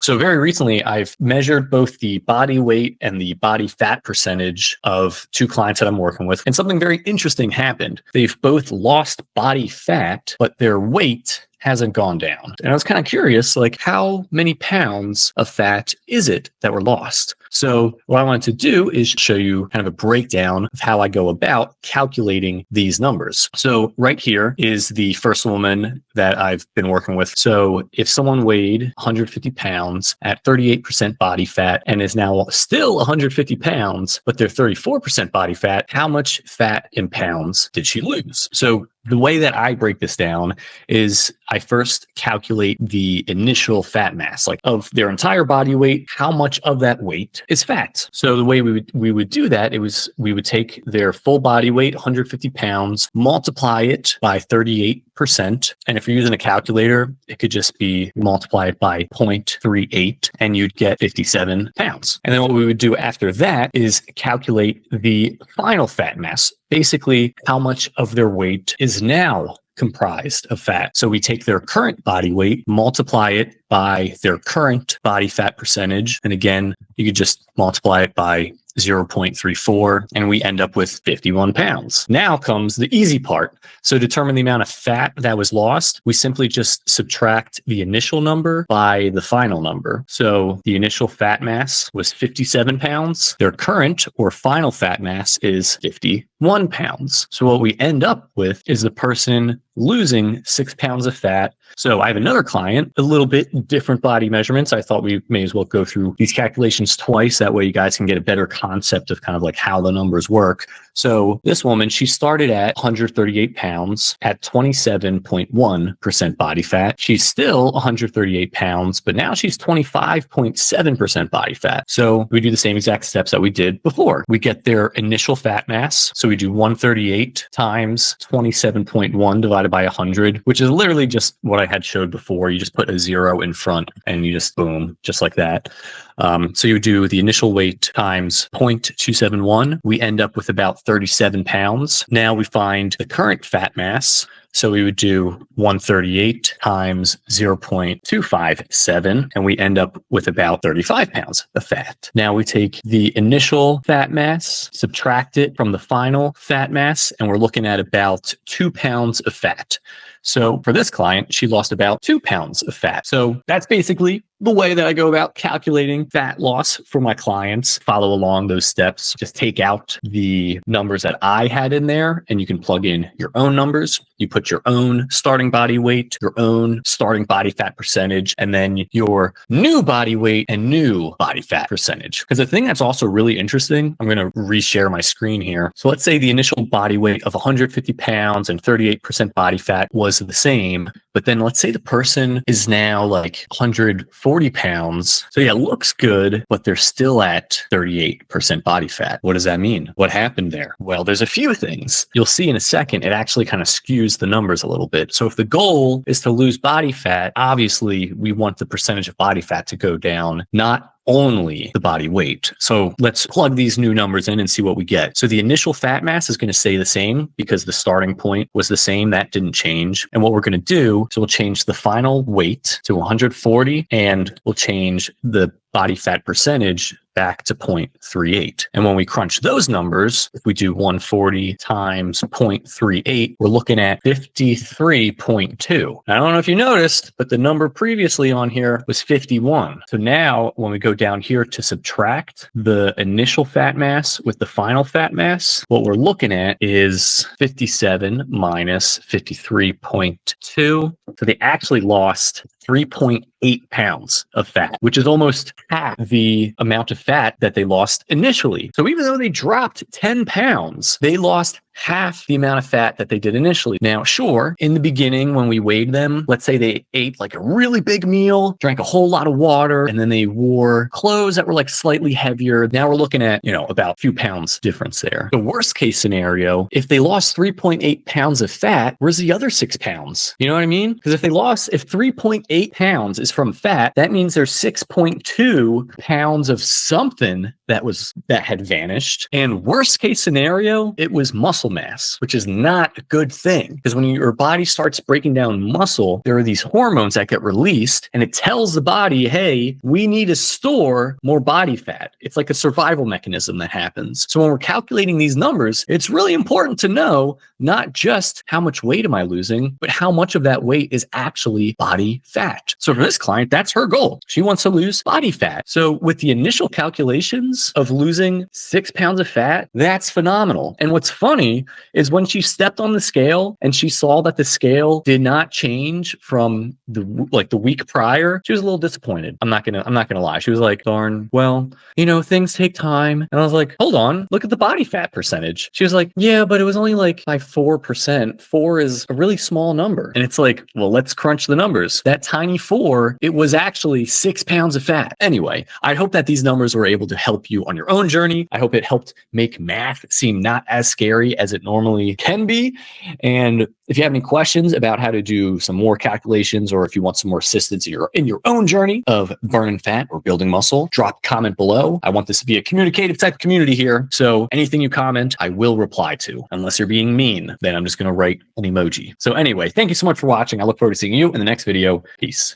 So very recently, I've measured both the body weight and the body fat percentage of two clients that I'm working with. And something very interesting happened. They've both lost body fat, but their weight hasn't gone down. And I was kind of curious, like, how many pounds of fat is it that were lost? So what I wanted to do is show you kind of a breakdown of how I go about calculating these numbers. So right here is the first woman that I've been working with. So if someone weighed 150 pounds at 38% body fat and is now still 150 pounds, but they're 34% body fat, how much fat in pounds did she lose? So the way that I break this down is I first calculate the initial fat mass, like of their entire body weight, how much of that weight is fat. So the way we would do that, we would take their full body weight, 150 pounds, multiply it by 38%. And if you're using a calculator, it could just be multiply it by 0.38 and you'd get 57 pounds. And then what we would do after that is calculate the final fat mass, basically how much of their weight is now comprised of fat. So we take their current body weight, multiply it by their current body fat percentage. And again, you could just multiply it by 0.34, and we end up with 51 pounds. Now comes the easy part. So to determine the amount of fat that was lost, we simply just subtract the initial number by the final number. So the initial fat mass was 57 pounds. Their current or final fat mass is 51 pounds. So what we end up with is the person losing 6 pounds of fat. So I have another client, a little bit different body measurements. I thought we may as well go through these calculations twice. That way you guys can get a better concept of kind of like how the numbers work. So this woman, she started at 138 pounds at 27.1% body fat. She's still 138 pounds, but now she's 25.7% body fat. So we do the same exact steps that we did before. We get their initial fat mass. So we do 138 times 27.1 divided by 100, which is literally just what I had showed before. You just put a 0 in front and you just boom, just like that. So you do the initial weight times 0.271. We end up with about 37 pounds. Now we find the current fat mass. So we would do 138 times 0.257, and we end up with about 35 pounds of fat. Now we take the initial fat mass, subtract it from the final fat mass, and we're looking at about 2 pounds of fat. So for this client, she lost about 2 pounds of fat. So that's basically the way that I go about calculating fat loss for my clients. Follow along those steps. Just take out the numbers that I had in there and you can plug in your own numbers. You put your own starting body weight, your own starting body fat percentage, and then your new body weight and new body fat percentage. Because the thing that's also really interesting, I'm going to reshare my screen here. So let's say the initial body weight of 150 pounds and 38% body fat was the same. But then let's say the person is now like 140 pounds. So yeah, it looks good, but they're still at 38% body fat. What does that mean? What happened there? Well, there's a few things. You'll see in a second, it actually kind of skews the numbers a little bit. So if the goal is to lose body fat, obviously we want the percentage of body fat to go down, not only the body weight. So let's plug these new numbers in and see what we get. So the initial fat mass is going to stay the same because the starting point was the same. That didn't change. And what we're going to do, so we'll change the final weight to 140 and we'll change the body fat percentage back to 0.38. And when we crunch those numbers, if we do 140 times 0.38, we're looking at 53.2. I don't know if you noticed, but the number previously on here was 51. So now when we go down here to subtract the initial fat mass with the final fat mass, what we're looking at is 57 minus 53.2. So they actually lost 3.8 pounds of fat, which is almost half the amount of fat that they lost initially. So even though they dropped 10 pounds, they lost half the amount of fat that they did initially. Now, sure, in the beginning, when we weighed them, let's say they ate like a really big meal, drank a whole lot of water, and then they wore clothes that were like slightly heavier. Now we're looking at, about a few pounds difference there. The worst case scenario, if they lost 3.8 pounds of fat, where's the other 6 pounds? You know what I mean? Because if 3.8 pounds is from fat, that means there's 6.2 pounds of something that had vanished. And worst case scenario, it was muscle mass, which is not a good thing, because when your body starts breaking down muscle, there are these hormones that get released, and it tells the body, hey, we need to store more body fat. It's like a survival mechanism that happens. So when we're calculating these numbers, it's really important to know not just how much weight am I losing, but how much of that weight is actually body fat. So for this client, that's her goal. She wants to lose body fat. So with the initial calculations of losing 6 pounds of fat, that's phenomenal. And what's funny is when she stepped on the scale and she saw that the scale did not change from the week prior, she was a little disappointed. I'm not gonna lie. She was like, darn, well, things take time. And I was like, hold on, look at the body fat percentage. She was like, yeah, but it was only like by 4%. 4 is a really small number. And it's like, well, let's crunch the numbers. That tiny 4, it was actually 6 pounds of fat. Anyway, I hope that these numbers were able to help you on your own journey. I hope it helped make math seem not as scary as it normally can be. And if you have any questions about how to do some more calculations, or if you want some more assistance in your own journey of burning fat or building muscle, drop a comment below. I want this to be a communicative type of community here. So anything you comment, I will reply to. Unless you're being mean, then I'm just going to write an emoji. So anyway, thank you so much for watching. I look forward to seeing you in the next video. Peace.